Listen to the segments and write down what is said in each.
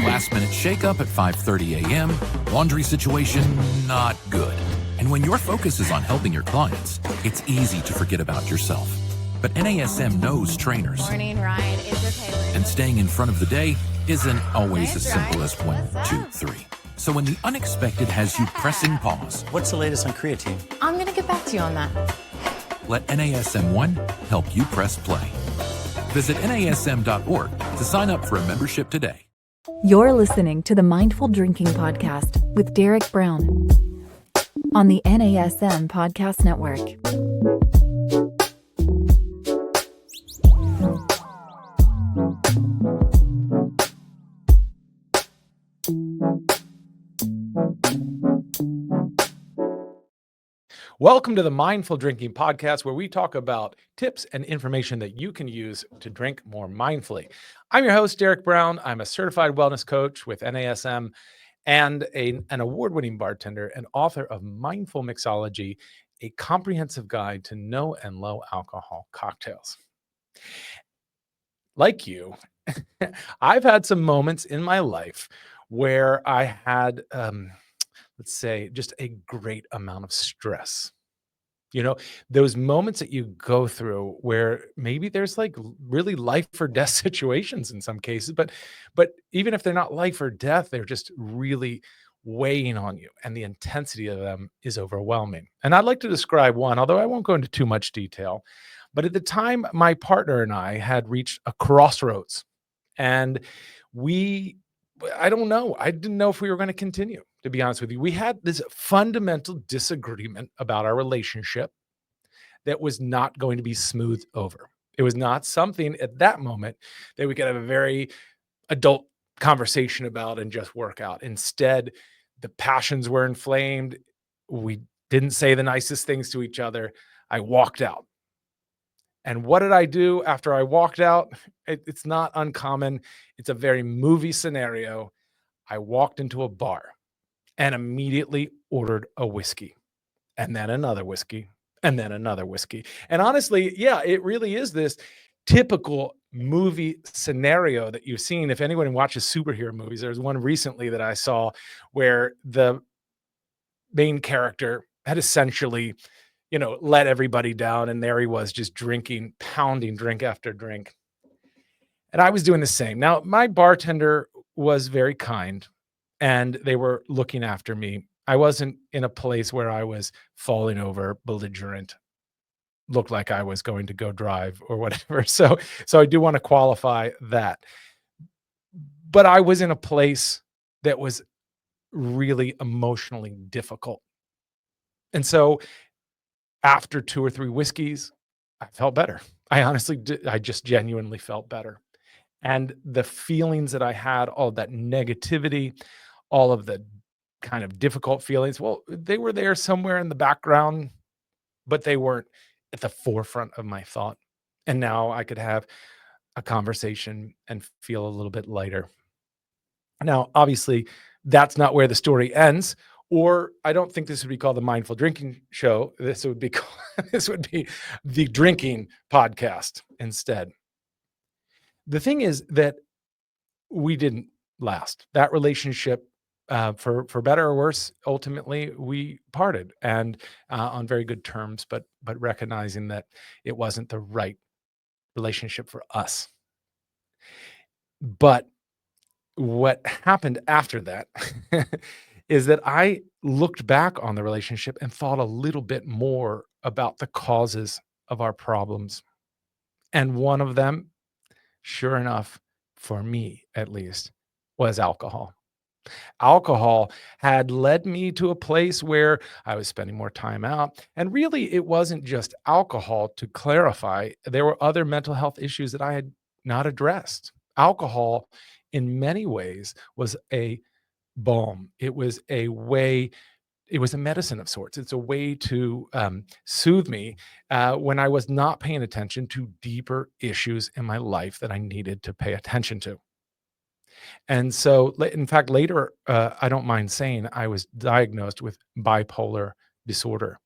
Last minute shakeup at 5:30 a.m., laundry situation not good. And when your focus is on helping your clients, it's easy to forget about yourself. But NASM knows trainers. Morning ride is okay. And staying in front of the day isn't always as simple as 1, 2, 3. So when the unexpected has you pressing pause, what's the latest on creatine? I'm going to get back to you on that. let NASM1 help you press play. Visit NASM.org to sign up for a membership today. You're listening to the Mindful Drinking Podcast with Derek Brown on the NASM Podcast Network. Welcome to the Mindful Drinking Podcast, where we talk about tips and information that you can use to drink more mindfully. I'm your host, Derek Brown. I'm a certified wellness coach with NASM and an award-winning bartender and author of Mindful Mixology, a comprehensive guide to no and low alcohol cocktails. Like you, I've had some moments in my life where I had, let's say, just a great amount of stress. You know, those moments that you go through where maybe there's like really life or death situations in some cases, but even if they're not life or death, they're just really weighing on you, and the intensity of them is overwhelming. And I'd like to describe one, although I won't go into too much detail. But at the time, my partner and I had reached a crossroads, and I don't know. I didn't know if we were going to continue, to be honest with you. We had this fundamental disagreement about our relationship that was not going to be smoothed over. It was not something at that moment that we could have a very adult conversation about and just work out. Instead, the passions were inflamed. We didn't say the nicest things to each other. I walked out. And what did I do after I walked out? It's not uncommon. It's a very movie scenario. I walked into a bar and immediately ordered a whiskey, and then another whiskey, and then another whiskey. And honestly, yeah, it really is this typical movie scenario that you've seen. If anyone watches superhero movies, there's one recently that I saw where the main character had essentially, let everybody down. And there he was, just drinking, pounding drink after drink. And I was doing the same. Now, my bartender was very kind, and they were looking after me. I wasn't in a place where I was falling over, belligerent, looked like I was going to go drive or whatever. So I do want to qualify that. But I was in a place that was really emotionally difficult. And so after 2 or 3 whiskeys, I felt better. I honestly did. I just genuinely felt better. And the feelings that I had, all that negativity, all of the kind of difficult feelings, well, they were there somewhere in the background, but they weren't at the forefront of my thought. And now I could have a conversation and feel a little bit lighter. Now, obviously, that's not where the story ends. Or I don't think this would be called the Mindful Drinking Show. This would be the Drinking Podcast instead. The thing is that we didn't last. That relationship, for better or worse, ultimately we parted, and on very good terms, but recognizing that it wasn't the right relationship for us. But what happened after that is that I looked back on the relationship and thought a little bit more about the causes of our problems. And one of them, sure enough, for me at least, was alcohol. Alcohol had led me to a place where I was spending more time out. And really, it wasn't just alcohol. To clarify, there were other mental health issues that I had not addressed. Alcohol, in many ways, was a balm. It was a way, it was a medicine of sorts. It's a way to soothe me when I was not paying attention to deeper issues in my life that I needed to pay attention to. And so, in fact, later, I don't mind saying I was diagnosed with bipolar disorder,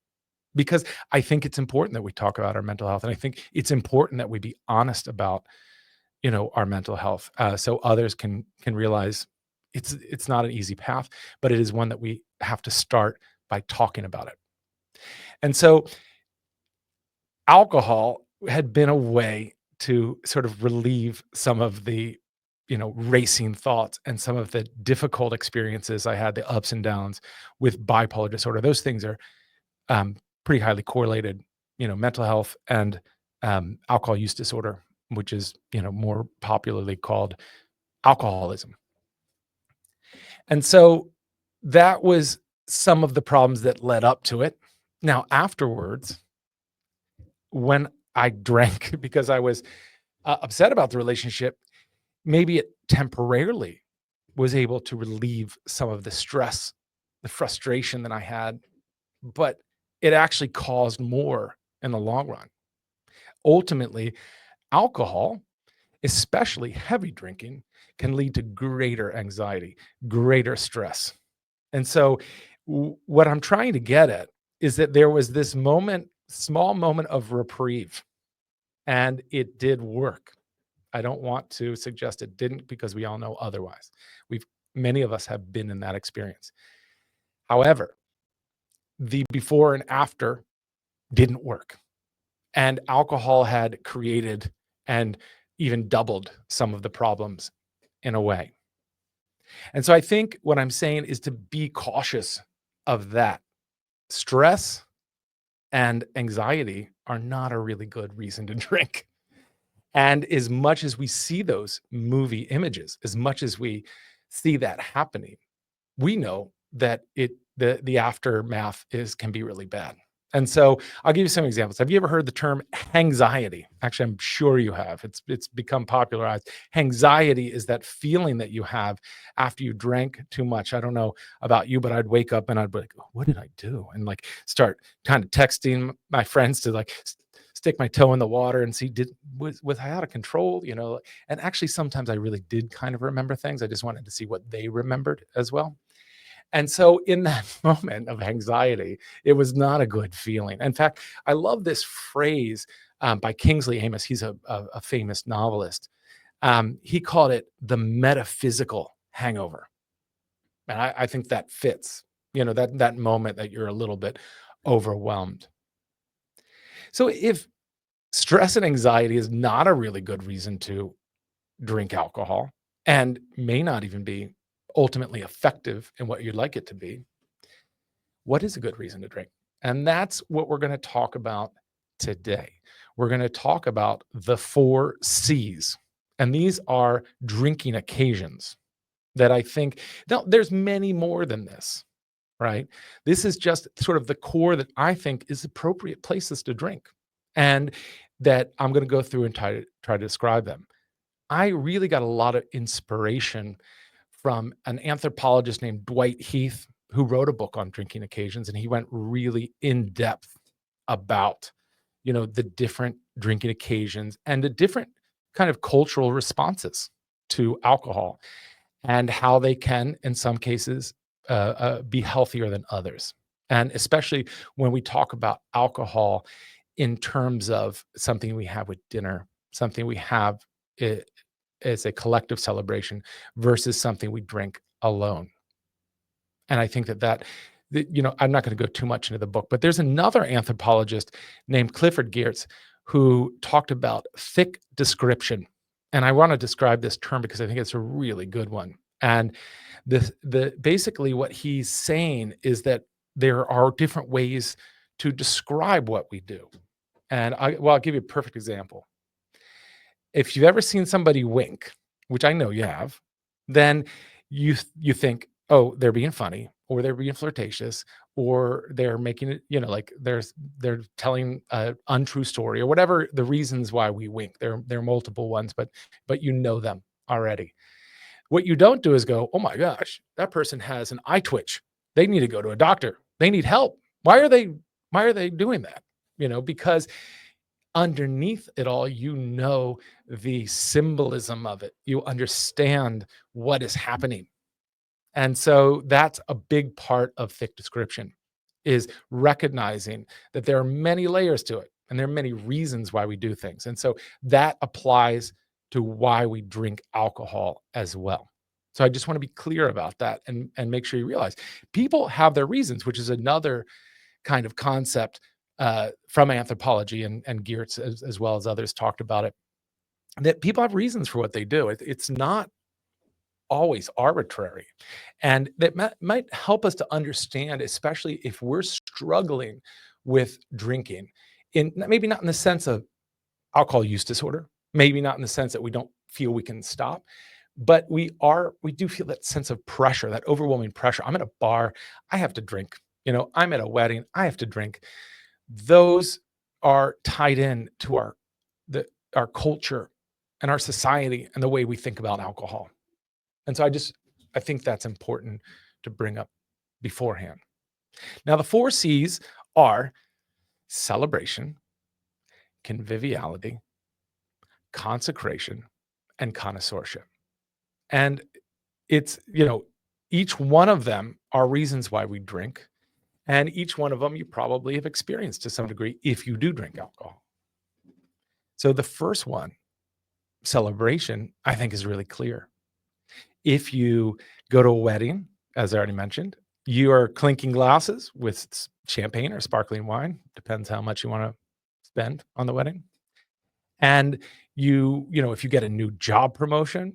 because I think it's important that we talk about our mental health. And I think it's important that we be honest about, our mental health, so others can realize It's not an easy path, but it is one that we have to start by talking about it. And so alcohol had been a way to sort of relieve some of the, racing thoughts and some of the difficult experiences I had, the ups and downs with bipolar disorder. Those things are pretty highly correlated, mental health and alcohol use disorder, which is, more popularly called alcoholism. And so that was some of the problems that led up to it. Now, afterwards, when I drank because I was upset about the relationship, maybe it temporarily was able to relieve some of the stress, the frustration that I had, but it actually caused more in the long run. Ultimately, alcohol, especially heavy drinking, can lead to greater anxiety, greater stress. And so, what I'm trying to get at is that there was this moment, small moment of reprieve, and it did work. I don't want to suggest it didn't because we all know otherwise. Many of us have been in that experience. However, the before and after didn't work. And alcohol had created and even doubled some of the problems in a way. And so I think what I'm saying is to be cautious of that. Stress and anxiety are not a really good reason to drink. And as much as we see those movie images, as much as we see that happening, we know that the aftermath can be really bad. And so I'll give you some examples. Have you ever heard the term anxiety? Actually, I'm sure you have. It's become popularized. Anxiety is that feeling that you have after you drank too much. I don't know about you, but I'd wake up and I'd be like, "Oh, what did I do?" And like start kind of texting my friends to like stick my toe in the water and see was I out of control, And actually sometimes I really did kind of remember things. I just wanted to see what they remembered as well. And so in that moment of anxiety, it was not a good feeling. In fact, I love this phrase by Kingsley Amis. He's a famous novelist. He called it the metaphysical hangover. And I think that fits, that moment that you're a little bit overwhelmed. So if stress and anxiety is not a really good reason to drink alcohol and may not even be ultimately effective in what you'd like it to be, what is a good reason to drink? And that's what we're going to talk about today. We're going to talk about the 4 C's. And these are drinking occasions that I think, now there's many more than this, right? This is just sort of the core that I think is appropriate places to drink and that I'm going to go through and try to describe them. I really got a lot of inspiration from an anthropologist named Dwight Heath, who wrote a book on drinking occasions, and he went really in depth about, the different drinking occasions and the different kind of cultural responses to alcohol and how they can, in some cases, be healthier than others. And especially when we talk about alcohol in terms of something we have with dinner, something we have as a collective celebration versus something we drink alone. And I think that I'm not going to go too much into the book, but there's another anthropologist named Clifford Geertz who talked about thick description. And I want to describe this term because I think it's a really good one. And basically what he's saying is that there are different ways to describe what we do. And I'll give you a perfect example. If you've ever seen somebody wink, which I know you have, then you think, oh, they're being funny, or they're being flirtatious, or they're making it, like they're telling an untrue story, or whatever the reasons why we wink. There are multiple ones, but you know them already. What you don't do is go, oh my gosh, that person has an eye twitch. They need to go to a doctor. They need help. Why are they doing that? Because underneath it all, the symbolism of it. You understand what is happening. And so that's a big part of thick description, is recognizing that there are many layers to it and there are many reasons why we do things. And so that applies to why we drink alcohol as well. So I just want to be clear about that and make sure you realize people have their reasons, which is another kind of concept from anthropology, and Geertz as well as others talked about it, that people have reasons for what they do. It's not always arbitrary. And that might help us to understand, especially if we're struggling with drinking, in maybe not in the sense of alcohol use disorder, maybe not in the sense that we don't feel we can stop, but we do feel that sense of pressure, that overwhelming pressure. I'm at a bar, I have to drink. I'm at a wedding, I have to drink. Those are tied in to our culture and our society and the way we think about alcohol. And so I think that's important to bring up beforehand. Now, the 4 C's are celebration, conviviality, consecration, and connoisseurship. And it's, each one of them are reasons why we drink. And each one of them you probably have experienced to some degree if you do drink alcohol. So the first one, celebration, I think is really clear. If you go to a wedding, as I already mentioned, you are clinking glasses with champagne or sparkling wine, depends how much you want to spend on the wedding. And if you get a new job promotion,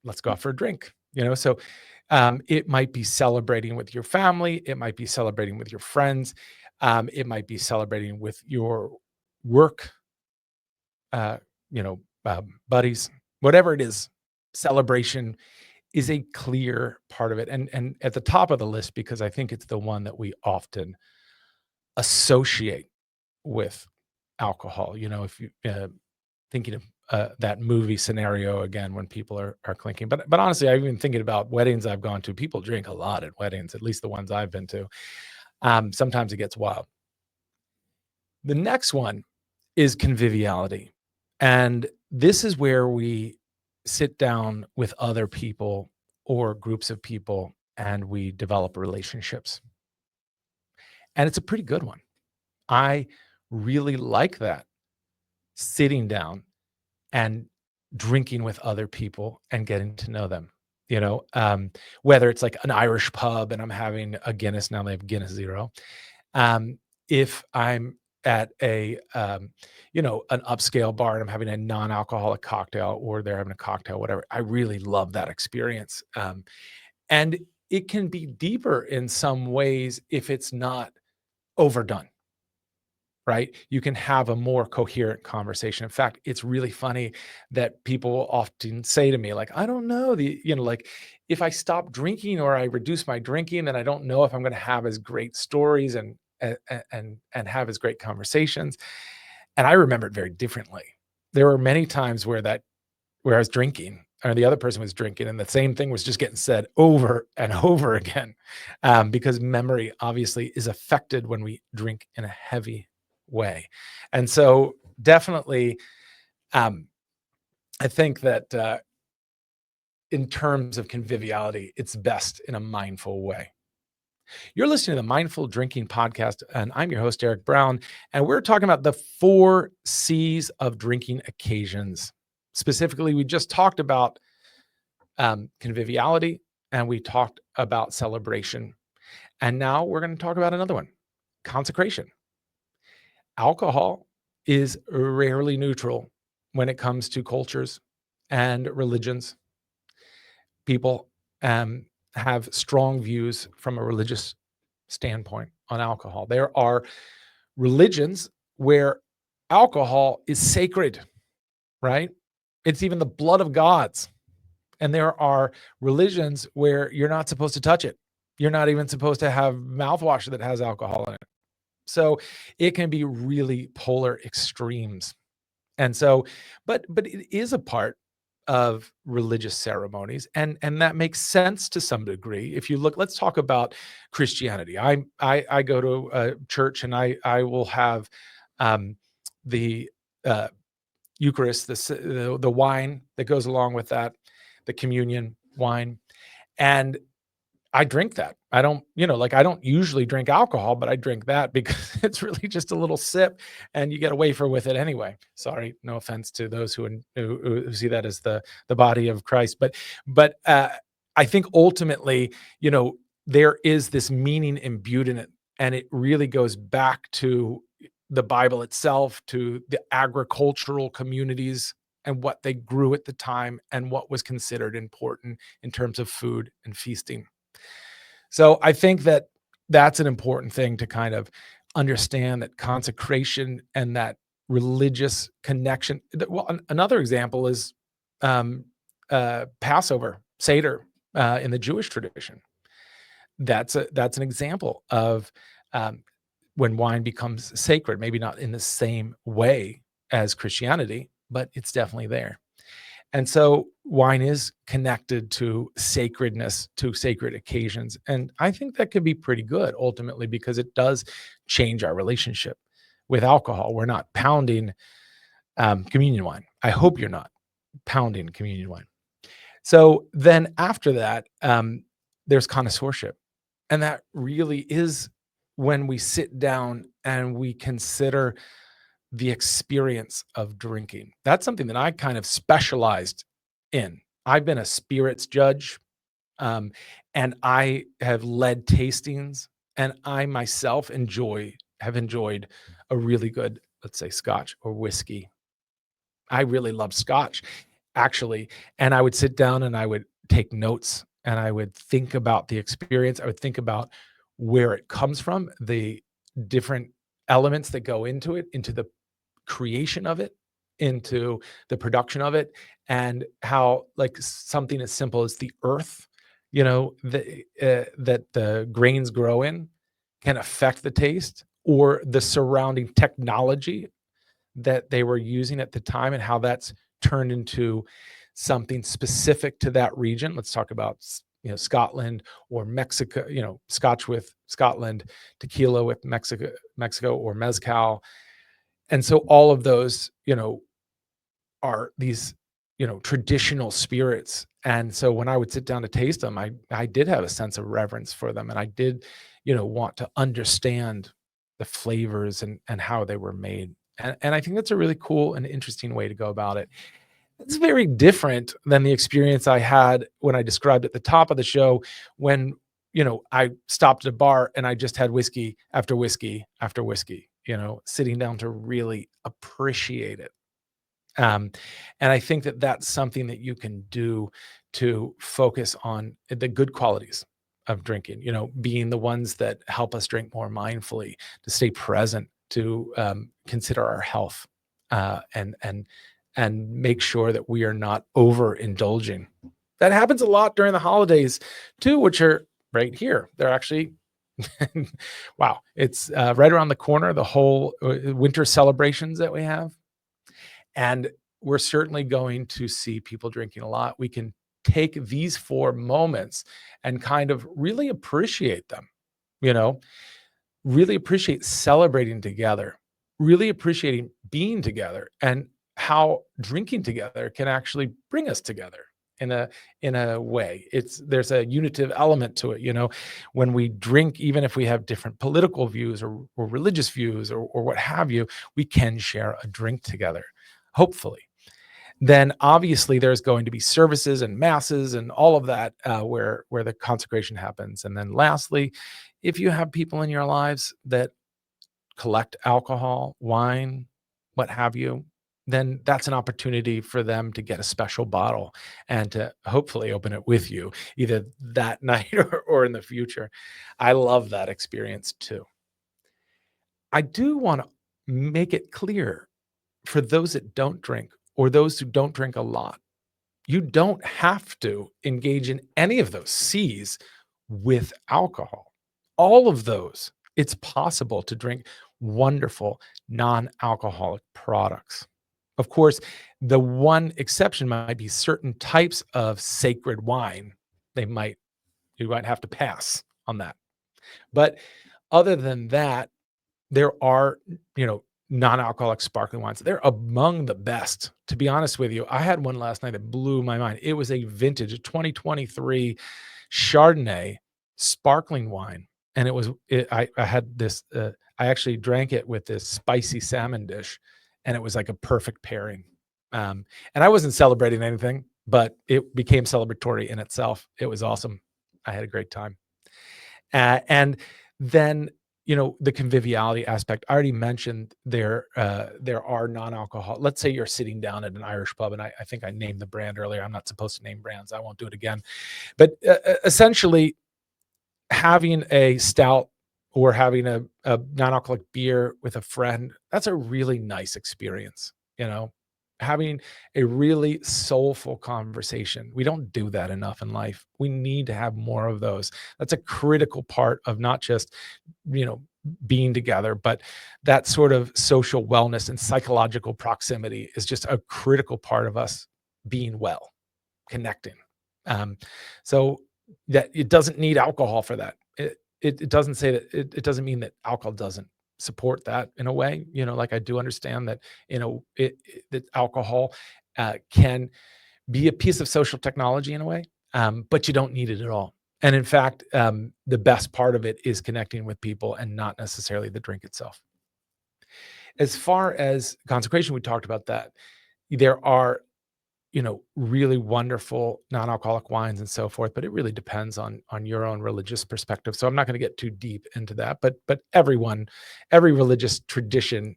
let's go out for a drink, so it might be celebrating with your family, it might be celebrating with your friends, it might be celebrating with your work buddies, whatever it is. Celebration is a clear part of it, and at the top of the list, because I think it's the one that we often associate with alcohol. If you thinking of that movie scenario again when people are clinking, but honestly, I've been thinking about weddings I've gone to. People drink a lot at weddings, at least the ones I've been to. Sometimes it gets wild. The next one is conviviality, and this is where we sit down with other people or groups of people and we develop relationships. And it's a pretty good one. I really like that, sitting down and drinking with other people and getting to know them. Whether it's like an Irish pub and I'm having a Guinness, now they have Guinness Zero. If I'm at an upscale bar and I'm having a non-alcoholic cocktail, or they're having a cocktail, whatever, I really love that experience. And it can be deeper in some ways if it's not overdone, right? You can have a more coherent conversation. In fact, it's really funny that people often say to me, like, I don't know, like if I stop drinking or I reduce my drinking, then I don't know if I'm going to have as great stories and have as great conversations. And I remember it very differently. There were many times where I was drinking, or the other person was drinking, and the same thing was just getting said over and over again, because memory obviously is affected when we drink in a heavy way. And so definitely, I think that in terms of conviviality, it's best in a mindful way. You're listening to the Mindful Drinking Podcast, and I'm your host, Derek Brown, and we're talking about the 4 C's of drinking occasions. Specifically, we just talked about conviviality, and we talked about celebration. And now we're going to talk about another one, consecration. Alcohol is rarely neutral when it comes to cultures and religions. People have strong views from a religious standpoint on alcohol. There are religions where alcohol is sacred, right? It's even the blood of gods. And there are religions where you're not supposed to touch it. You're not even supposed to have mouthwash that has alcohol in it. So it can be really polar extremes. And so, but it is a part of religious ceremonies, and that makes sense to some degree. If you look, let's talk about Christianity. I go to a church, and I will have the Eucharist, the wine that goes along with that, the communion wine, and I drink that. I don't, like I don't usually drink alcohol, but I drink that because it's really just a little sip and you get a wafer with it anyway. Sorry, no offense to those who see that as the body of Christ, but I think ultimately, there is this meaning imbued in it, and it really goes back to the Bible itself, to the agricultural communities and what they grew at the time and what was considered important in terms of food and feasting. So I think that that's an important thing to kind of understand, that consecration and that religious connection. Well, another example is Passover, Seder in the Jewish tradition. That's an example of um, when wine becomes sacred, maybe not in the same way as Christianity, but it's definitely there. And so wine is connected to sacredness, to sacred occasions. And I think that could be pretty good ultimately, because it does change our relationship with alcohol. We're not pounding communion wine. I hope you're not pounding communion wine. So then after that, there's connoisseurship. And that really is when we sit down and we consider the experience of drinking. That's something that I kind of specialized in. I've been a spirits judge, um, and I have led tastings, and I myself have enjoyed a really good, let's say, scotch or whiskey. I really love scotch, actually, and I would sit down and I would take notes and I would think about the experience. I would think about where it comes from, the different elements that go into it, into the creation of it, into the production of it, and how like something as simple as the earth, that the grains grow in can affect the taste, or the surrounding technology that they were using at the time and how that's turned into something specific to that region. Let's talk about Scotland or Mexico, Scotch with Scotland, tequila with Mexico or mezcal. And so all of those, are these, traditional spirits. And so when I would sit down to taste them, I did have a sense of reverence for them. And I did, want to understand the flavors and how they were made. And I think that's a really cool and interesting way to go about it. It's very different than the experience I had when I described at the top of the show, when, I stopped at a bar and I just had whiskey after whiskey after whiskey, sitting down to really appreciate it. And I think that that's something that you can do to focus on the good qualities of drinking, being the ones that help us drink more mindfully, to stay present, to consider our health, and make sure that we are not overindulging. That happens a lot during the holidays too, which are right here. They're actually, wow, it's right around the corner, the whole winter celebrations that we have. And we're certainly going to see people drinking a lot. We can take these 4 moments and kind of really appreciate them, really appreciate celebrating together, really appreciating being together, and how drinking together can actually bring us together in a way. There's a unitive element to it, when we drink, even if we have different political views or religious views or what have you, we can share a drink together, hopefully. Then obviously there's going to be services and masses and all of that, where the consecration happens. And then lastly, if you have people in your lives that collect alcohol, wine, what have you, then that's an opportunity for them to get a special bottle and to hopefully open it with you, either that night or in the future. I love that experience too. I do want to make it clear, for those that don't drink or those who don't drink a lot, you don't have to engage in any of those C's with alcohol. All of those, it's possible to drink wonderful non-alcoholic products. Of course, the one exception might be certain types of sacred wine. You might have to pass on that. But other than that, there are, non-alcoholic sparkling wines. They're among the best. To be honest with you, I had one last night that blew my mind. It was a vintage 2023 Chardonnay sparkling wine, and I had this. I actually drank it with this spicy salmon dish, and it was like a perfect pairing. And I wasn't celebrating anything, but it became celebratory in itself. It was awesome. I had a great time. And then, the conviviality aspect. I already mentioned there are non-alcohol. Let's say you're sitting down at an Irish pub, and I think I named the brand earlier. I'm not supposed to name brands. I won't do it again. But essentially, having a stout or having a non-alcoholic beer with a friend, that's a really nice experience. Having a really soulful conversation. We don't do that enough in life. We need to have more of those. That's a critical part of not just, being together, but that sort of social wellness and psychological proximity is just a critical part of us being well, connecting. So that it doesn't need alcohol for that. It doesn't say that it doesn't mean that alcohol doesn't support that in a way. Like I do understand that that alcohol can be a piece of social technology in a way, but you don't need it at all. And in fact, the best part of it is connecting with people and not necessarily the drink itself. As far as consecration, we talked about that. There are really wonderful non-alcoholic wines and so forth, but it really depends on your own religious perspective. So I'm not going to get too deep into that, but every religious tradition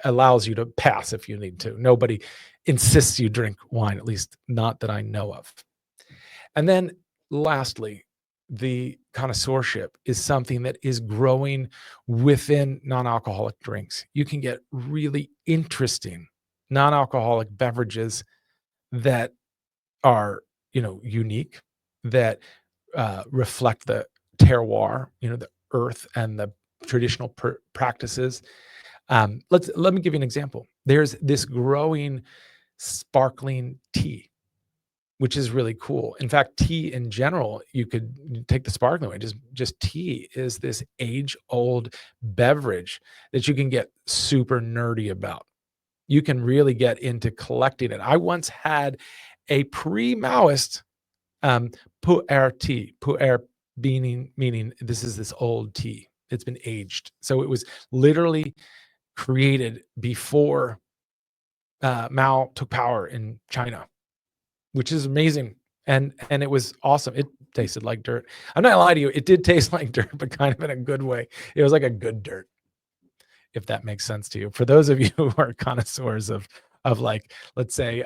allows you to pass if you need to. Nobody insists you drink wine, at least not that I know of. And then lastly, the connoisseurship is something that is growing within non-alcoholic drinks. You can get really interesting non-alcoholic beverages that are, unique, that reflect the terroir, the earth and the traditional practices. Let me give you an example. There's this growing sparkling tea, which is really cool. In fact, tea in general, you could take the sparkling away. Just tea is this age-old beverage that you can get super nerdy about. You can really get into collecting it. I once had a pre-Maoist pu'er tea. Pu'er meaning this is this old tea. It's been aged. So it was literally created before Mao took power in China, which is amazing. And it was awesome. It tasted like dirt. I'm not gonna lie to you. It did taste like dirt, but kind of in a good way. It was like a good dirt, if that makes sense to you. For those of you who are connoisseurs of like, let's say,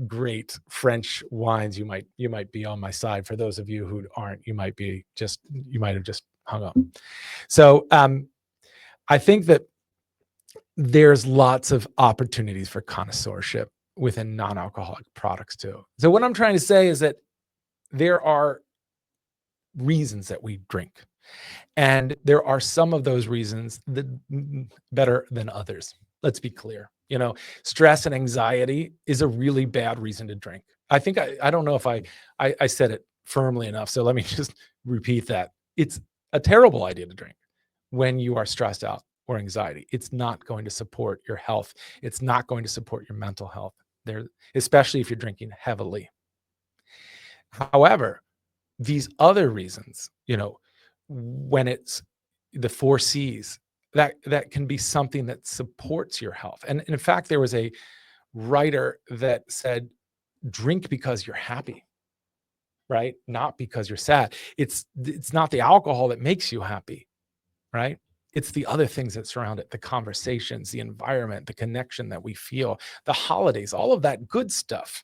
great French wines, you might be on my side. For those of you who aren't, you might have just hung up. So I think that there's lots of opportunities for connoisseurship within non-alcoholic products too. So what I'm trying to say is that there are reasons that we drink. And there are some of those reasons that better than others. Let's be clear. Stress and anxiety is a really bad reason to drink. I think I don't know if I said it firmly enough. So let me just repeat that. It's a terrible idea to drink when you are stressed out or anxiety. It's not going to support your health. It's not going to support your mental health there, especially if you're drinking heavily. However, these other reasons, when it's the 4 C's, that can be something that supports your health. And in fact, there was a writer that said, drink because you're happy, right? Not because you're sad. It's not the alcohol that makes you happy, right? It's the other things that surround it, the conversations, the environment, the connection that we feel, the holidays, all of that good stuff.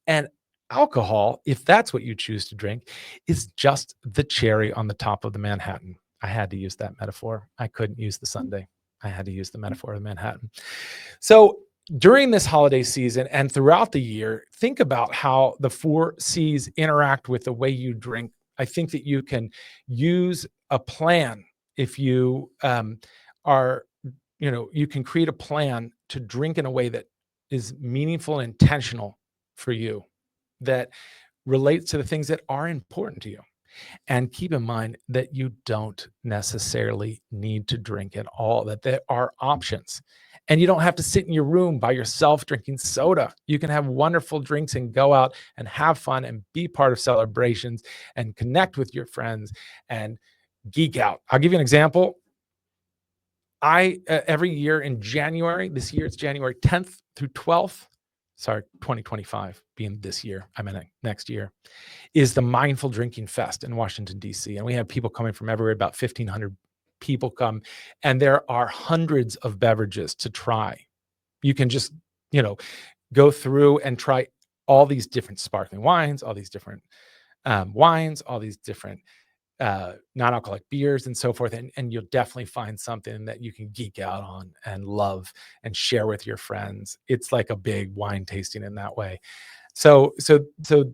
And alcohol, if that's what you choose to drink, is just the cherry on the top of the Manhattan. I had to use that metaphor. I couldn't use the Sunday. I had to use the metaphor of Manhattan. So during this holiday season and throughout the year, think about how the 4 C's interact with the way you drink. I think that you can use a plan if you you can create a plan to drink in a way that is meaningful and intentional for you, that relates to the things that are important to you. And keep in mind that you don't necessarily need to drink at all, that there are options. And you don't have to sit in your room by yourself drinking soda. You can have wonderful drinks and go out and have fun and be part of celebrations and connect with your friends and geek out. I'll give you an example. I every year in January, this year it's January 10th through 12th. Sorry, 2025 being this year, I mean next year, is the Mindful Drinking Fest in Washington, D.C. And we have people coming from everywhere, about 1,500 people come, and there are hundreds of beverages to try. You can just, go through and try all these different sparkling wines, all these different wines, all these different non-alcoholic beers and so forth. And you'll definitely find something that you can geek out on and love and share with your friends. It's like a big wine tasting in that way. So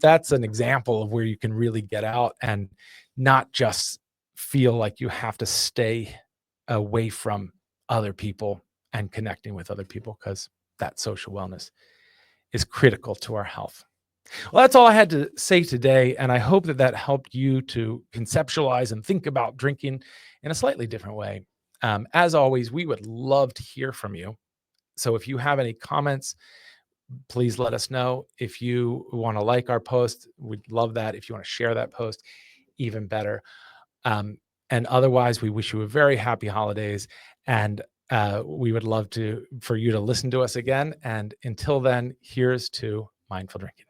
that's an example of where you can really get out and not just feel like you have to stay away from other people and connecting with other people, because that social wellness is critical to our health. Well, that's all I had to say today, and I hope that helped you to conceptualize and think about drinking in a slightly different way. As always, we would love to hear from you. So if you have any comments, please let us know. If you want to like our post, we'd love that. If you want to share that post, even better. And otherwise, we wish you a very happy holidays, and we would love for you to listen to us again. And until then, here's to mindful drinking.